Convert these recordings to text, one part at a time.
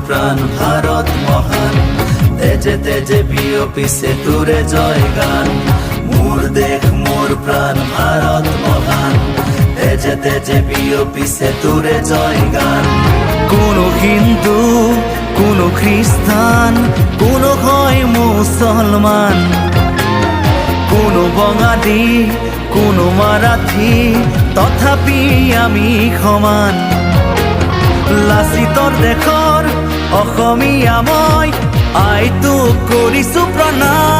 প্রাণ ভারত মহান, তেজে তেজে বিয়পিছে তুরে জয় গান। মোর দেশ মোর প্রাণ ভারত মহান, তেজে তেজে বিয়পিছে তুরে জয় গান। কোনো হিন্দু, কোনো খ্রিস্টান, কোনো হয় মুসলমান, কোনো বঙালী, কোনো মারাঠি, তথাপি আমি সমান। লাচিতৰ দেশৰ অসমীয়া মই, আইটোক কৰিছো প্ৰণাম।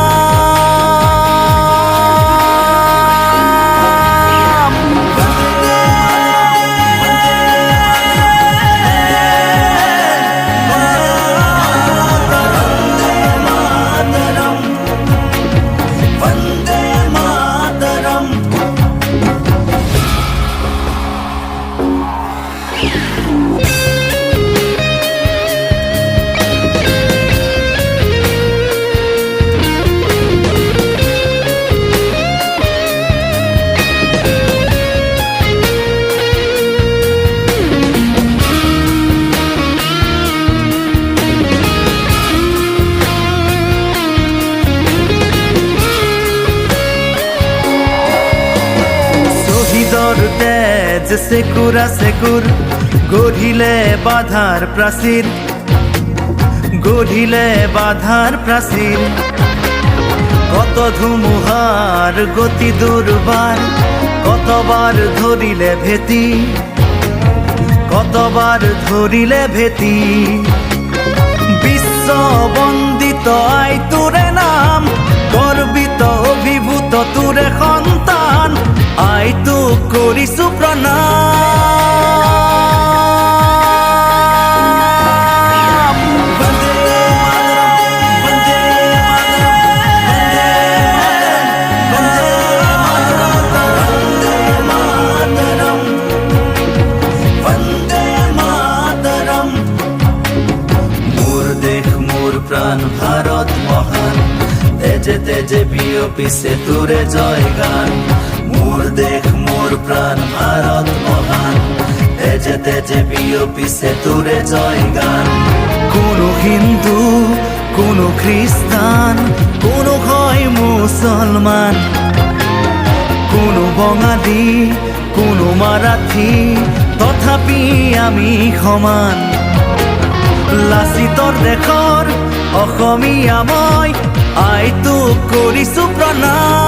বন্দে মাতৰম। তেজ সেকুরা সেকুর, গঢ়িলে বাধাৰ প্ৰাচীৰ, গঢ়িলে বাধাৰ প্ৰাচীৰ। কত ধুমুহাৰ গতি দুৰ্বাৰ, কতবাৰ ধৰিলে ভেটি, কতবাৰ ধৰিলে ভেটি। বিশ্ব বন্দিত আই তোৰে নাম, গৰ্বিত অভিভূত তোৰে সন্তান, আইটোক কৰিছো প্ৰণাম। বন্দে মাতৰম, বন্দে মাতৰম। মোর দেশ মোর প্রাণ ভারত মহান, তেজে তেজে বিয়পিছে তুরে জয় গান। মোর দেশ মোর প্রাণ ভারত মহান, তেজে তেজে বিয়পিছে তুরে জয় গান। কোনো হিন্দু, কোনো খ্রিস্টান, কোনো হয় মুসলমান, কোনো বঙালী, কোনো মারাঠি, তথাপি আমি সমান। লাচিতৰ দেশৰ অসমীয়া মই, আইটোক কৰিছো প্ৰণাম।